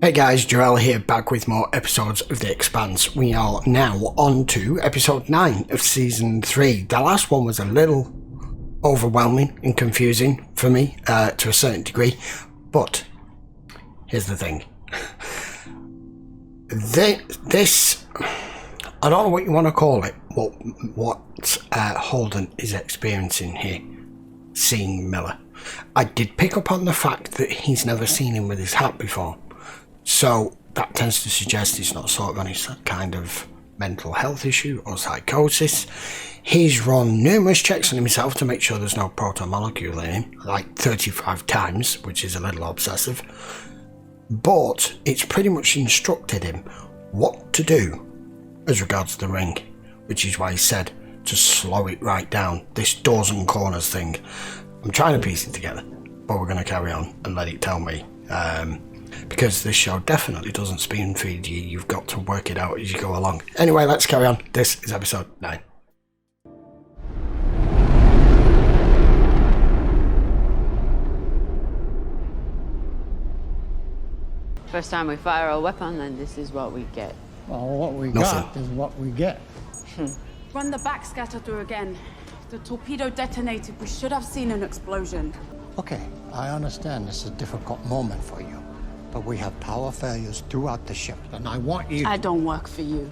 Hey guys, Jarell here, back with more episodes of The Expanse. We are now on to episode 9 of season 3. The last one was a little overwhelming and confusing for me to a certain degree, but here's the thing. This, I don't know what you want to call it, what Holden is experiencing here, seeing Miller. I did pick up on the fact that he's never seen him with his hat before. So that tends to suggest he's not sort of on his kind of mental health issue or psychosis. He's run numerous checks on himself to make sure there's no proto-molecule in him, like 35 times, which is a little obsessive. But it's pretty much instructed him what to do as regards the ring, which is why he said to slow it right down, this doors and corners thing. I'm trying to piece it together, but we're going to carry on and let it tell me. Because this show definitely doesn't spoon feed you, you've got to work it out as you go along. Anyway, let's carry on. This is episode 9. First time we fire a weapon, and this is what we get. Well, what we got is what we get. Run the backscatter through again. The torpedo detonated. We should have seen an explosion. Okay, I understand this is a difficult moment for you, but we have power failures throughout the ship, and I want you... I don't work for you.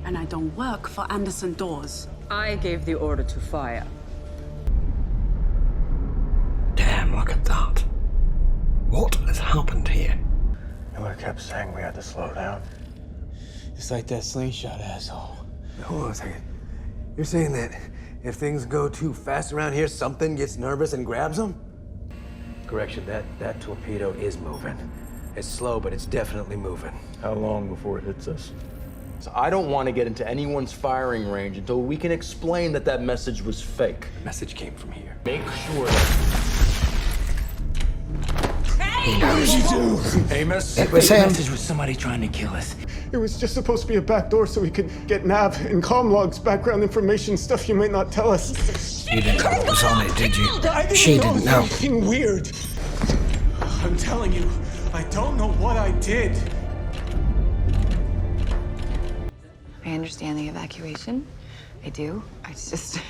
And I don't work for Anderson Doors. I gave the order to fire. Damn, look at that. What has happened here? Miller kept saying we had to slow down. It's like that slingshot asshole. Hold on a second. You're saying that if things go too fast around here, something gets nervous and grabs them? Correction, that torpedo is moving. It's slow, but it's definitely moving. How long before it hits us? So I don't want to get into anyone's firing range until we can explain that that message was fake. The message came from here. Make sure that... Amos? It was him. Message was somebody trying to kill us. It was just supposed to be a back door so we could get nav and comm logs, background information, stuff you might not tell us. You didn't know what was on it, did you? She didn't know. Something weird. I'm telling you, I don't know what I did. I understand the evacuation. I do. It's just,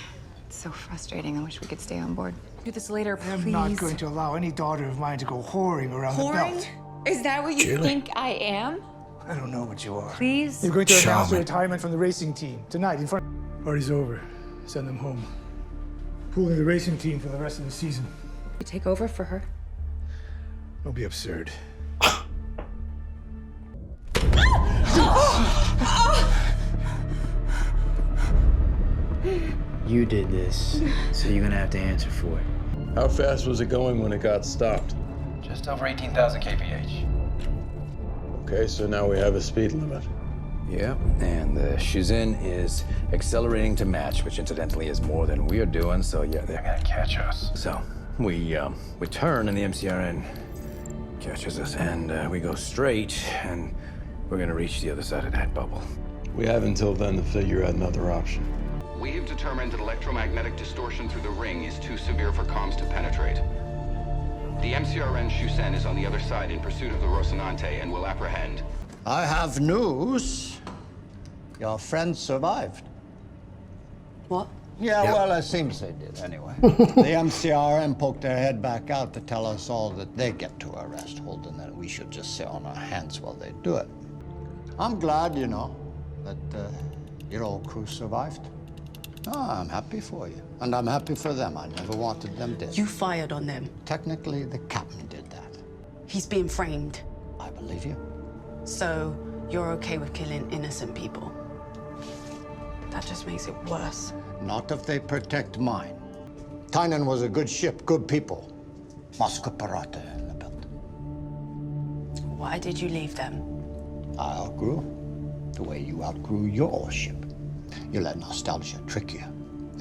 it's so frustrating. I wish we could stay on board. Do this later, please. I'm not going to allow any daughter of mine to go whoring around the belt. Is that what you Julie? think I am? I don't know what you are. Please? You're going to announce Charming. your retirement from the racing team tonight in front. Party's over. Send them home. Pooling the racing team for the rest of the season. You take over for her? Don't be absurd. You did this, so you're gonna have to answer for it. How fast was it going when it got stopped? Just over 18,000 kph. Okay, so now we have a speed limit. Yep, and the Shuzin is accelerating to match, which incidentally is more than we're doing, so yeah, they're gonna catch us. So, we turn and the MCRN catches us, and we go straight, and we're gonna reach the other side of that bubble. We have until then to figure out another option. We have determined that electromagnetic distortion through the ring is too severe for comms to penetrate. The MCRN Shuzin is on the other side in pursuit of the Rocinante and will apprehend. I have news. Your friend survived. What? Yeah, Yeah. well, it seems they did anyway. The MCRN poked their head back out to tell us all that they get to arrest Holden and we should just sit on our hands while they do it. I'm glad, you know, that your old crew survived. Oh, I'm happy for you. And I'm happy for them. I never wanted them dead. You fired on them. Technically, the captain did that. He's being framed. I believe you. So you're okay with killing innocent people? That just makes it worse. Not if they protect mine. Tynan was a good ship, good people. Moscow Parata in the belt. Why did you leave them? I outgrew the way you outgrew your old ship. You let nostalgia trick you,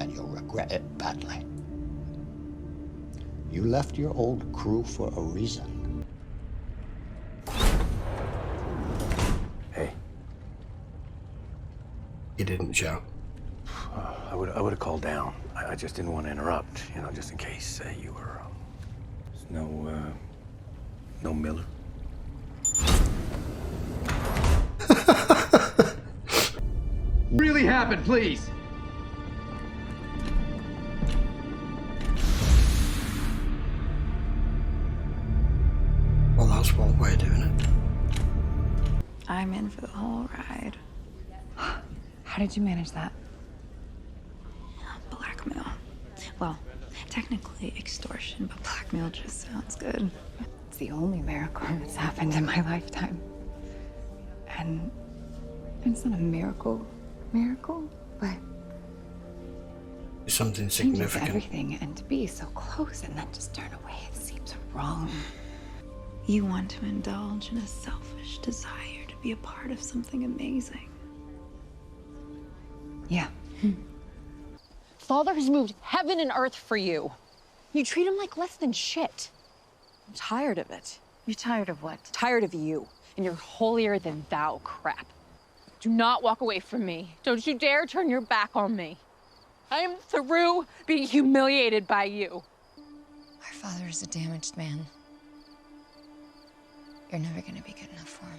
and you'll regret it badly. You left your old crew for a reason. Hey, You didn't, Joe. I would have called down. I just didn't want to interrupt, you know, just in case you were... no Miller? really happened, please? Well, that's one way of doing it. I'm in for the whole ride. How did you manage that? Blackmail. Well, technically extortion, but blackmail just sounds good. It's the only miracle that's happened in my lifetime. And it's not a miracle, but It's something it changes significant. everything, and to be so close and then just turn away, it seems wrong. You want to indulge in a selfish desire to be a part of something amazing. Yeah. Father has moved heaven and earth for you. You treat him like less than shit. I'm tired of it. You're tired of what? Tired of you and your holier-than-thou crap. Do not walk away from me. Don't you dare turn your back on me. I am through being humiliated by you. Our father is a damaged man. You're never gonna be good enough for him.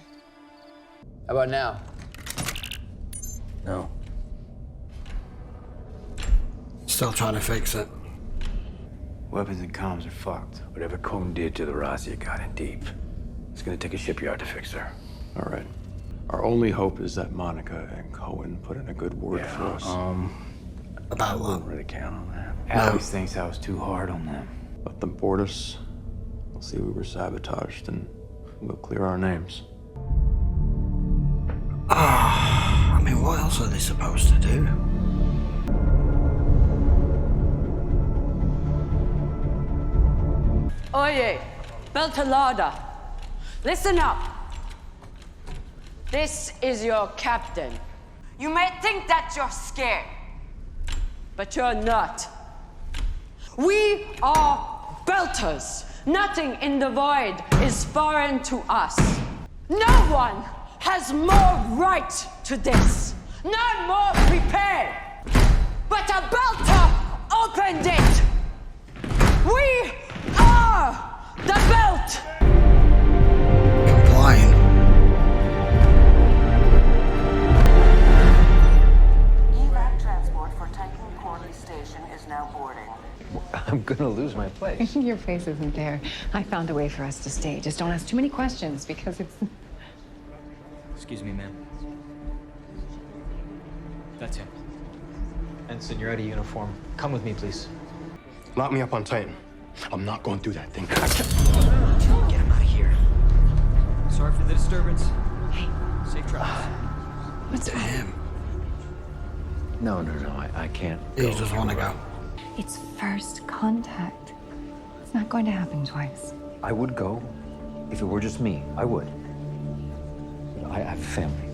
How about now? No. Still trying to fix it. Weapons and comms are fucked. Whatever Cohn did to the Razzia got in deep. It's gonna take a shipyard to fix her. All right. Our only hope is that Monica and Cohen put in a good word for us. About I what? wouldn't really count on that. Alex thinks I was too hard on them. Let them board us. They'll see we were sabotaged and we'll clear our names. I mean, what else are they supposed to do? Oye, Beltalada, listen up. This is your captain. You may think that you're scared, but you're not. We are Belters. Nothing in the void is foreign to us. No one has more right to this, none more prepared. But a Belter opened it. We are the Belt. Complying. Evac transport for Titan Corley Station is now boarding. I'm gonna lose my place. Your face isn't there. I found a way for us to stay. Just don't ask too many questions because it's... Excuse me, ma'am. That's him. Ensign, you're out of uniform. Come with me, please. Lock me up on Titan. I'm not going through that thing. Get him out of here. Sorry for the disturbance. Hey. Safe travels. What's him? No, I can't. He just want to go. It's first contact. It's not going to happen twice. I would go. If it were just me, I would. But I have a family.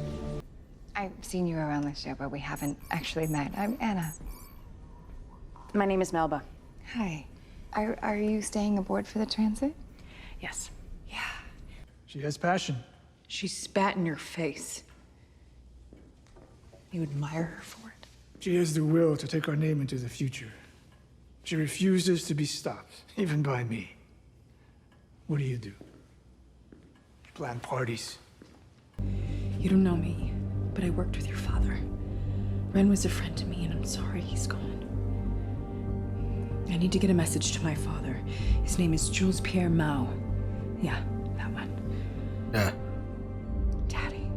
I've seen you around the show, but we haven't actually met. I'm Anna. My name is Melba. Hi. Are you staying aboard for the transit? Yes. Yeah. She has passion. She spat in your face. You admire her for it? She has the will to take our name into the future. She refuses to be stopped, even by me. What do? You plan parties. You don't know me, but I worked with your father. Ren was a friend to me, and I'm sorry he's gone. I need to get a message to my father. His name is Jules Pierre Mao. Yeah, that one. Yeah. Daddy.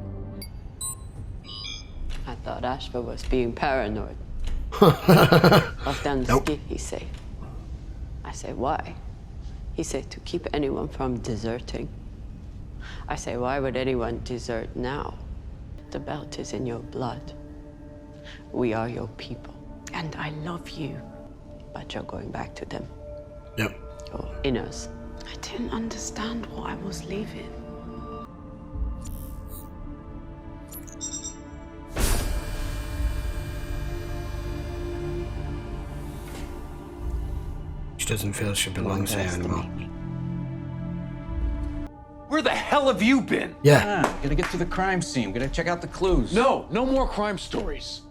I thought Ashford was being paranoid. Off down the ski, he said. I say, why? He said, to keep anyone from deserting. I say, why would anyone desert now? The belt is in your blood. We are your people. And I love you. But you're going back to them. Yep. Your inners. I didn't understand why I was leaving. She doesn't feel she belongs here anymore. Where the hell have you been? Yeah. Gonna get to the crime scene. Gonna check out the clues. No more crime stories.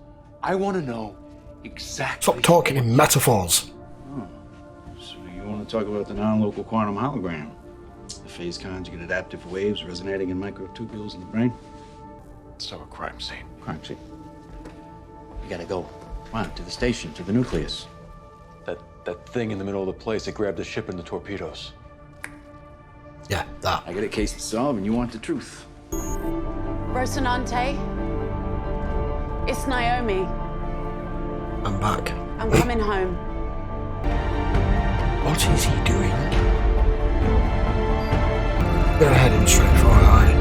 I want to know exactly. Stop talking in metaphors. So you want to talk about the non-local quantum hologram? The phase conjugate adaptive waves resonating in microtubules in the brain? So a crime scene. Crime scene. gotta go. Come on, to the station, to the nucleus. That thing in the middle of the place that grabbed the ship and the torpedoes. Yeah, that. I got a case to solve, and you want the truth. Rocinante? It's Naomi. I'm back. I'm coming home. What is he doing? They're heading straight for an eye.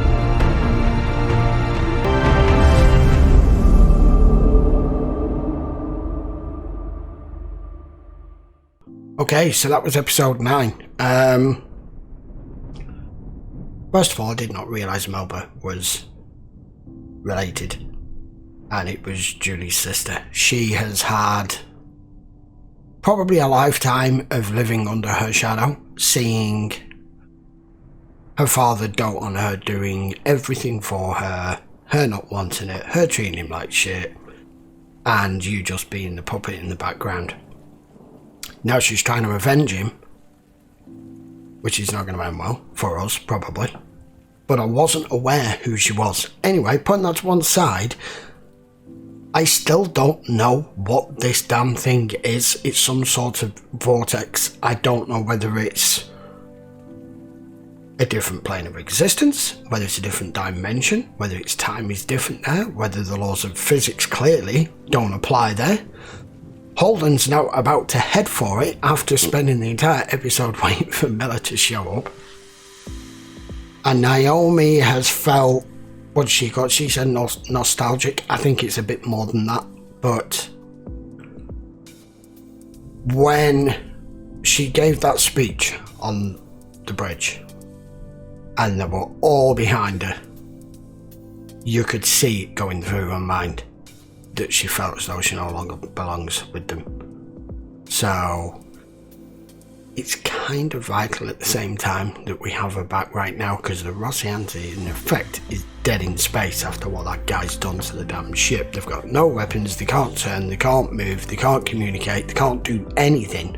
Okay, so that was episode 9. First of all, I did not realise Melba was related. And it was Julie's sister. She has had probably a lifetime of living under her shadow, seeing her father dote on her, doing everything for her, her not wanting it, her treating him like shit, and you just being the puppet in the background. Now she's trying to avenge him, which is not going to end well for us, probably. But I wasn't aware who she was. Anyway, putting that to one side, I still don't know what this damn thing is. It's some sort of vortex. I don't know whether it's a different plane of existence, whether it's a different dimension, whether its time is different there, whether the laws of physics clearly don't apply there. Holden's now about to head for it after spending the entire episode waiting for Miller to show up. And Naomi has felt, what she got? She said nostalgic. I think it's a bit more than that. But when she gave that speech on the bridge and they were all behind her, you could see it going through her mind that she felt as though she no longer belongs with them. So it's kind of vital at the same time that we have her back right now, because the Rocinante in effect is dead in space after what that guy's done to the damn ship. They've got no weapons, they can't turn, they can't move, they can't communicate, they can't do anything.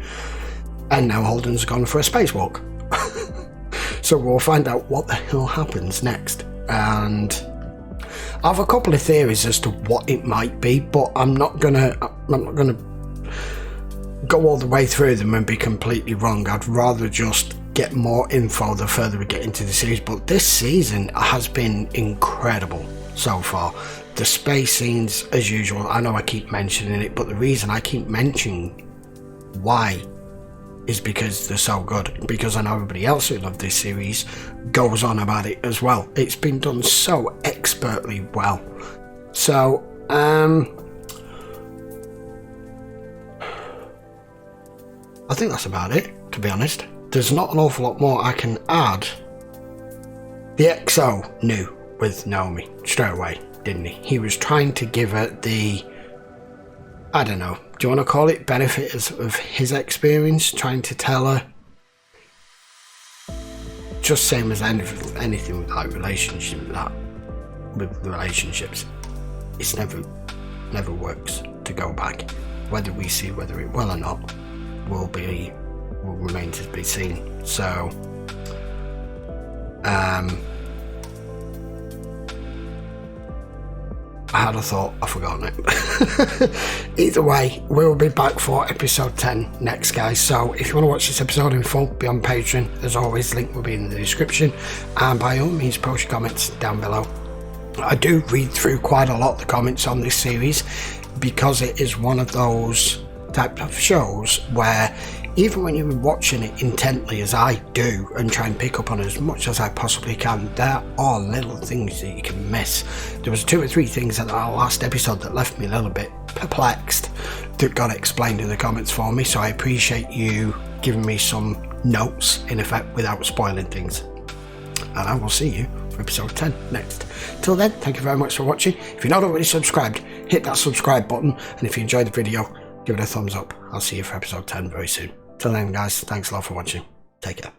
And now Holden's gone for a spacewalk. So we'll find out what the hell happens next. And I have a couple of theories as to what it might be, but I'm not gonna go all the way through them and be completely wrong. I'd rather just get more info the further we get into the series. But this season has been incredible so far. The space scenes, as usual, I know I keep mentioning it, but the reason I keep mentioning why is because they're so good, because I know everybody else who loved this series goes on about it as well. It's been done so expertly well. So I think that's about it, to be honest. There's not an awful lot more I can add. The XO knew with Naomi straight away, didn't he? He was trying to give her the, I don't know, do you want to call it benefit of his experience, trying to tell her, just same as anything with like with relationships, it's never works to go back. Whether we see whether it will or not will remain to be seen. So I had a thought, I've forgotten it. Either way, we'll be back for episode 10 next, guys. So if you want to watch this episode in full, be on Patreon. As always, link will be in the description. And by all means, post your comments down below. I do read through quite a lot of the comments on this series, because it is one of those type of shows where even when you're watching it intently, as I do, and try and pick up on as much as I possibly can, there are little things that you can miss. There was 2 or 3 things in our last episode that left me a little bit perplexed that got explained in the comments for me, so I appreciate you giving me some notes in effect without spoiling things. And I will see you for episode 10 next. Till then, thank you very much for watching. If you're not already subscribed, hit that subscribe button, and if you enjoyed the video, give it a thumbs up. I'll see you for episode 10 very soon. Till then, guys, thanks a lot for watching. Take care.